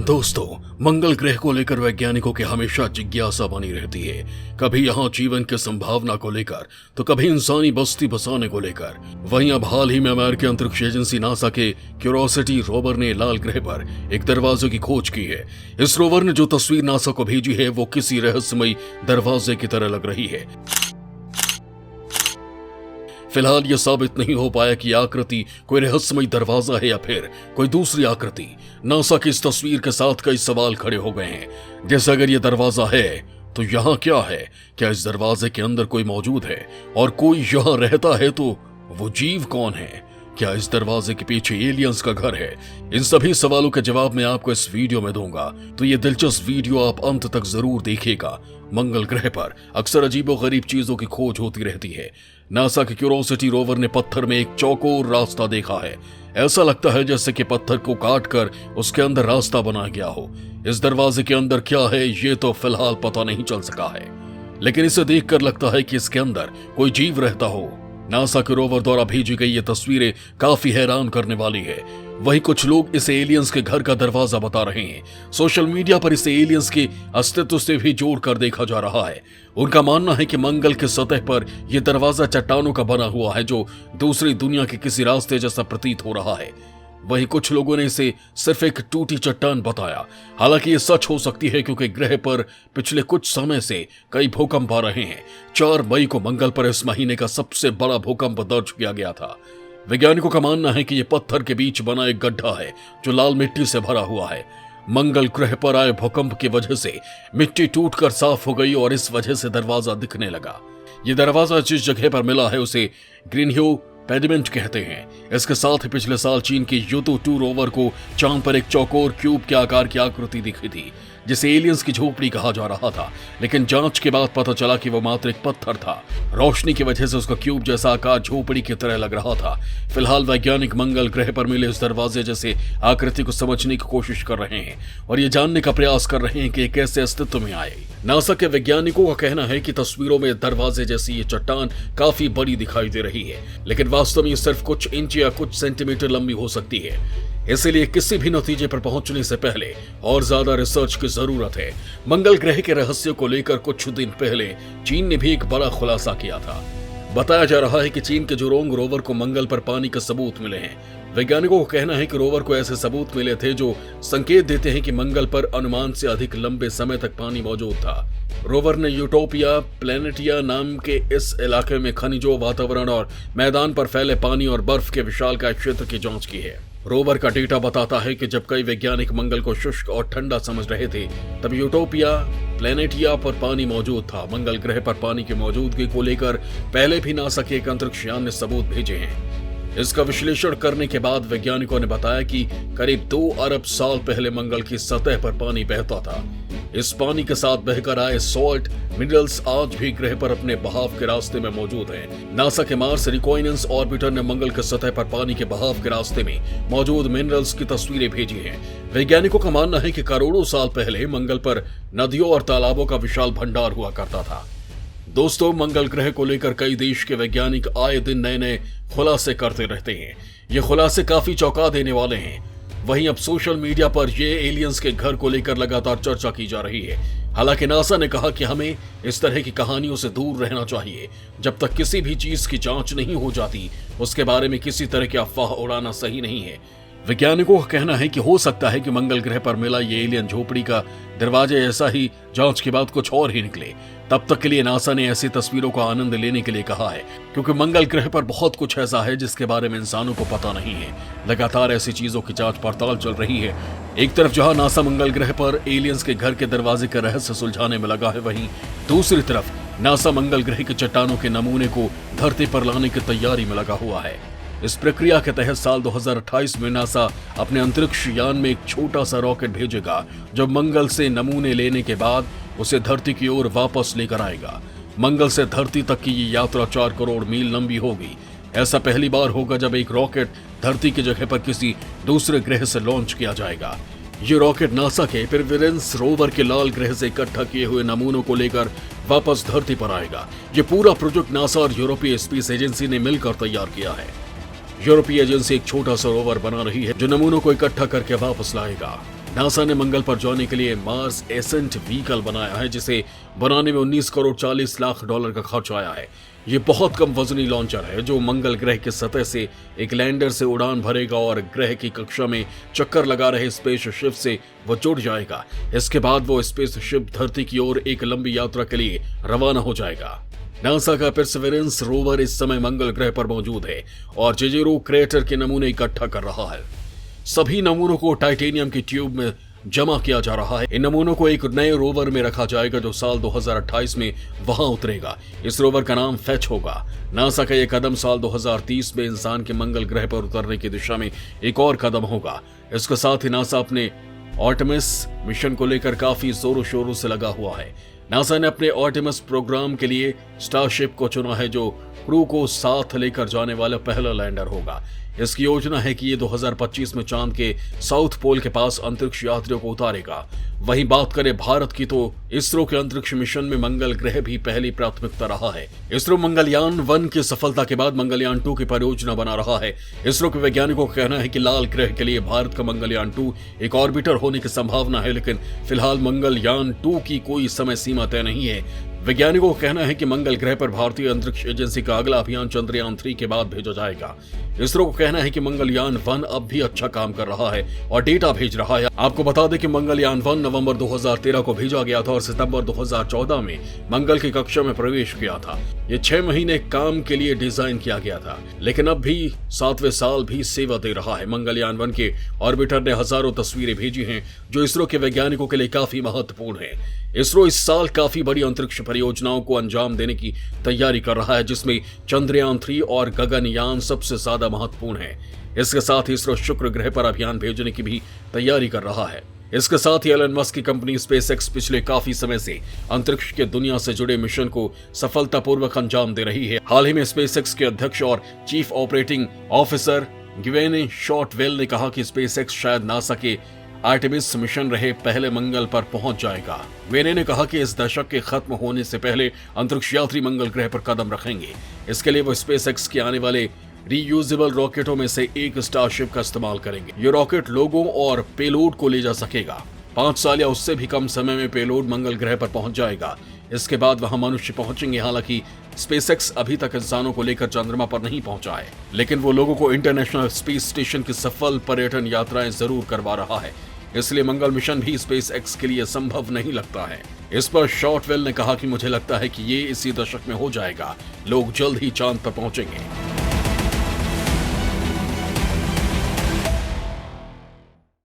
दोस्तों, मंगल ग्रह को लेकर वैज्ञानिकों की हमेशा जिज्ञासा बनी रहती है। कभी यहाँ जीवन की संभावना को लेकर, तो कभी इंसानी बस्ती बसाने को लेकर। वहीं अब हाल ही में अमेरिकी अंतरिक्ष एजेंसी नासा के क्यूरोसिटी रोवर ने लाल ग्रह पर एक दरवाजे की खोज की है। इस रोवर ने जो तस्वीर नासा को भेजी है वो किसी रहस्यमयी दरवाजे की तरह लग रही है। फिलहाल यह साबित नहीं हो पाया कि आकृति कोई रहस्यमयी दरवाजा है या फिर कोई दूसरी आकृति। नासा की इस तस्वीर के साथ कई सवाल खड़े हो गए हैं, जैसे अगर यह दरवाजा है तो यहाँ क्या है? क्या इस दरवाजे के अंदर कोई मौजूद है? और कोई यहाँ रहता है तो वो जीव कौन है? क्या इस दरवाजे के पीछे एलियंस का घर है? इन सभी सवालों के जवाब मैं आपको इस वीडियो में दूंगा, तो ये दिलचस्प वीडियो आप अंत तक जरूर देखिएगा। मंगल ग्रह पर अक्सर अजीबोगरीब चीजों की खोज होती रहती है। नासा के क्यूरोसिटी रोवर ने पत्थर में एक चौकोर रास्ता देखा है। ऐसा लगता है जैसे कि पत्थर को काटकर उसके अंदर रास्ता बनाया गया हो। इस दरवाजे के अंदर क्या है ये तो फिलहाल पता नहीं चल सका है, लेकिन इसे देखकर लगता है कि इसके अंदर कोई जीव रहता हो। नासा के रोवर द्वारा भेजी गई ये तस्वीरें काफी हैरान करने वाली है। वहीं कुछ लोग इसे एलियंस के घर का दरवाजा बता रहे हैं। सोशल मीडिया पर इसे एलियंस के अस्तित्व से भी जोड़कर देखा जा रहा है। उनका मानना है कि मंगल के सतह पर यह दरवाजा चट्टानों का बना हुआ है, जो दूसरी दुनिया के किसी रास्ते जैसा प्रतीत हो रहा है। वहीं कुछ लोगों ने इसे सिर्फ एक टूटी चट्टान बताया। हालांकि ये सच हो सकती है, क्योंकि ग्रह पर पिछले कुछ समय से कई भूकंप आ रहे हैं। 4 मई को मंगल पर इस महीने का सबसे बड़ा भूकंप दर्ज किया गया था। वैज्ञानिकों का मानना है कि यह पत्थर के बीच बना एक गड्ढा है जो लाल मिट्टी से भरा हुआ है। मंगल ग्रह पर आए भूकंप की वजह से मिट्टी टूटकर साफ हो गई और इस वजह से दरवाजा दिखने लगा। ये दरवाजा जिस जगह पर मिला है उसे ग्रीनह्यू पेडिमेंट कहते हैं। इसके साथ ही पिछले साल चीन के यूतु 2 रोवर को चांद पर एक चौकोर क्यूब के आकार की आकृति दिखी थी, जिसे एलियंस की झोपड़ी कहा जा रहा था। लेकिन जांच के बाद पता चला कि वो मात्र एक पत्थर था। रोशनी की वजह से उसका क्यूब जैसा आकार झोपड़ी की तरह लग रहा था। फिलहाल वैज्ञानिक मंगल ग्रह पर मिले इस दरवाजे जैसे आकृति को समझने की कोशिश कर रहे हैं और ये जानने का प्रयास कर रहे हैं कि ये कैसे अस्तित्व में आए। नासा के वैज्ञानिकों का कहना है कि तस्वीरों में दरवाजे जैसी ये चट्टान काफी बड़ी दिखाई दे रही है, लेकिन वास्तव में सिर्फ कुछ इंच या कुछ सेंटीमीटर लंबी हो सकती है। इसलिए किसी भी नतीजे पर पहुंचने से पहले और ज्यादा रिसर्च की जरूरत है। मंगल ग्रह के रहस्य को लेकर कुछ दिन पहले चीन ने भी एक बड़ा खुलासा किया था। बताया जा रहा है कि चीन के जुरोंग रोवर को मंगल पर पानी के सबूत मिले हैं। वैज्ञानिकों का कहना है कि रोवर को ऐसे सबूत मिले थे जो संकेत देते हैं कि मंगल पर अनुमान से अधिक लंबे समय तक पानी मौजूद था। रोवर ने यूटोपिया प्लेनेटिया नाम के इस इलाके में खनिजों, वातावरण और मैदान पर फैले पानी और बर्फ के विशालकाय क्षेत्र की जांच की है। रोवर का डेटा बताता है कि जब कई वैज्ञानिक मंगल को शुष्क और ठंडा समझ रहे थे, तब यूटोपिया प्लेनेटिया पर पानी मौजूद था। मंगल ग्रह पर पानी की मौजूदगी को लेकर पहले भी नासा के एक अंतरिक्ष यान ने सबूत भेजे हैं। इसका विश्लेषण करने के बाद वैज्ञानिकों ने बताया कि करीब 2 अरब साल पहले मंगल की सतह पर पानी बहता था। इस पानी के साथ बहकर आए सॉल्ट मिनरल्स आज भी ग्रह पर अपने बहाव के रास्ते में मौजूद हैं। नासा के मार्स रिकॉइनेंस ऑर्बिटर ने मंगल के सतह पर पानी के बहाव के रास्ते में मौजूद मिनरल्स की तस्वीरें भेजी हैं। वैज्ञानिकों का मानना है कि करोड़ों साल पहले मंगल पर नदियों और तालाबों का विशाल भंडार हुआ करता था। दोस्तों, मंगल ग्रह को लेकर कई देश के वैज्ञानिक आए दिन नए नए खुलासे करते रहते हैं। ये खुलासे काफी चौंका देने वाले हैं। वहीं अब सोशल मीडिया पर ये एलियंस के घर को लेकर लगातार चर्चा की जा रही है। हालांकि नासा ने कहा कि हमें इस तरह की कहानियों से दूर रहना चाहिए। जब तक किसी भी चीज की जांच नहीं हो जाती, उसके बारे में किसी तरह की अफवाह उड़ाना सही नहीं है। वैज्ञानिकों का कहना है कि हो सकता है कि मंगल ग्रह पर मिला ये एलियन झोपड़ी का दरवाजे ऐसा ही जांच के बाद कुछ और ही निकले। तब तक के लिए नासा ने ऐसी तस्वीरों का आनंद लेने के लिए कहा है, क्योंकि मंगल ग्रह पर बहुत कुछ ऐसा है जिसके बारे में इंसानों को पता नहीं है। लगातार ऐसी चीजों की जांच पड़ताल चल रही है। एक तरफ जहां नासा मंगल ग्रह पर एलियंस के घर के दरवाजे का रहस्य सुलझाने में लगा है, वहीं दूसरी तरफ नासा मंगल ग्रह के चट्टानों के नमूने को धरती पर लाने की तैयारी में लगा हुआ है। इस प्रक्रिया के तहत साल 2028 में नासा अपने अंतरिक्ष यान में एक छोटा सा रॉकेट भेजेगा, जो मंगल से नमूने लेने के बाद उसे धरती की ओर वापस लेकर आएगा। मंगल से धरती तक की ये यात्रा 4 करोड़ मील लंबी होगी। ऐसा पहली बार होगा जब एक रॉकेट धरती की जगह पर किसी दूसरे ग्रह से लॉन्च किया जाएगा। ये रॉकेट नासा के परसेवरेंस रोवर के लाल ग्रह से इकट्ठा किए हुए नमूनों को लेकर वापस धरती पर आएगा। ये पूरा प्रोजेक्ट नासा और यूरोपीय स्पेस एजेंसी ने मिलकर तैयार किया है। यूरोपीय एजेंसी एक छोटा सा रोवर बना रही है जो नमूनों को इकट्ठा करके वापस लाएगा। नासा ने मंगल पर जाने के लिए मार्स एसेंट व्हीकल बनाया है, जिसे बनाने में 19 करोड़ 40 लाख डॉलर का खर्च आया है। ये बहुत कम वजनी लॉन्चर है जो मंगल ग्रह की सतह से एक लैंडर से उड़ान भरेगा और ग्रह की कक्षा में चक्कर लगा रहे स्पेसशिप से वो जुड़ जाएगा। इसके बाद वो स्पेसशिप धरती की ओर एक लंबी यात्रा के लिए रवाना हो जाएगा। नासा का परसिवरेंस रोवर इस समय मंगल ग्रह पर मौजूद है और जेजेरो क्रेटर के नमूने इकट्ठा कर रहा है। सभी नमूनों को टाइटेनियम की ट्यूब में जमा किया जा रहा है। इन नमूनों को एक नए रोवर में रखा जाएगा जो साल 2028 में वहां उतरेगा। इस रोवर का नाम फेच होगा। नासा का यह कदम साल 2030 में इंसान के मंगल ग्रह पर उतरने की दिशा में एक और कदम होगा। इसके साथ ही नासा अपने आर्टेमिस मिशन को लेकर काफी जोरों शोरों से लगा हुआ है। नासा ने अपने आर्टेमिस प्रोग्राम के लिए स्टारशिप को चुना है जो क्रू को साथ लेकर जाने वाला पहला लैंडर होगा। इसकी योजना है कि ये 2025 में चांद के साउथ पोल के पास अंतरिक्ष यात्रियों को उतारेगा। वहीं बात करें भारत की तो इसरो के अंतरिक्ष मिशन में मंगल ग्रह भी पहली प्राथमिकता रहा है। इसरो मंगलयान 1 की सफलता के बाद मंगलयान 2 की परियोजना बना रहा है। इसरो के वैज्ञानिकों का कहना है कि लाल ग्रह के लिए भारत का मंगलयान 2 एक ऑर्बिटर होने की संभावना है, लेकिन फिलहाल मंगलयान 2 की कोई समय सीमा तय नहीं है। वैज्ञानिकों का कहना है कि मंगल ग्रह पर भारतीय अंतरिक्ष एजेंसी का अगला अभियान चंद्रयान 3 के बाद भेजा जाएगा। इसरो को कहना है कि मंगलयान 1 अब भी अच्छा काम कर रहा है और डेटा भेज रहा है। आपको बता दें कि मंगलयान 1 नवंबर 2013 को भेजा गया था और सितंबर 2014 में मंगल की कक्षा में प्रवेश किया था। ये 6 महीने काम के लिए डिजाइन किया गया था, लेकिन अब भी 7वें साल भी सेवा दे रहा है। मंगलयान 1 के ऑर्बिटर ने हजारों तस्वीरें भेजी हैं जो इसरो के वैज्ञानिकों के लिए काफी महत्वपूर्ण है। इसरो इस साल काफी बड़ी अंतरिक्ष परियोजनाओं को अंजाम देने की तैयारी कर रहा है, जिसमें चंद्रयान 3 और गगनयान सबसे ज्यादा महत्वपूर्ण है। इसके साथ ही इसरो शुक्र ग्रह पर अभियान भेजने की भी तैयारी कर रहा है। इसके साथ ही एलन मस्क की कंपनी स्पेसएक्स पिछले काफी समय से अंतरिक्ष के दुनिया से जुड़े मिशन को सफलतापूर्वक अंजाम दे रही है। हाल ही में स्पेसएक्स के अध्यक्ष और चीफ ऑपरेटिंग ऑफिसर ग्वेन शॉर्टवेल ने कहा कि स्पेसएक्स शायद नासा के आर्टेमिस मिशन रहे पहले मंगल पर पहुंच जाएगा। वेने ने कहा कि इस दशक के खत्म होने से पहले अंतरिक्ष यात्री मंगल ग्रह पर कदम रखेंगे। इसके लिए वो स्पेसएक्स के आने वाले रीयूजेबल रॉकेटों में से एक स्टारशिप का इस्तेमाल करेंगे। ये रॉकेट लोगों और पेलोड को ले जा सकेगा। 5 साल या उससे भी कम समय में पेलोड मंगल ग्रह पर पहुंच जाएगा। इसके बाद वहां मनुष्य पहुंचेंगे। हालांकि स्पेसएक्स अभी तक इंसानों को लेकर चंद्रमा पर नहीं पहुंचा है, लेकिन वो लोगों को इंटरनेशनल स्पेस स्टेशन की सफल पर्यटन यात्राएं जरूर करवा रहा है। इसलिए मंगल मिशन भी स्पेसएक्स के लिए संभव नहीं लगता है। इस पर शॉर्टवेल ने कहा कि मुझे लगता है कि ये इसी दशक में हो जाएगा। लोग जल्द ही चांद पर पहुंचेंगे।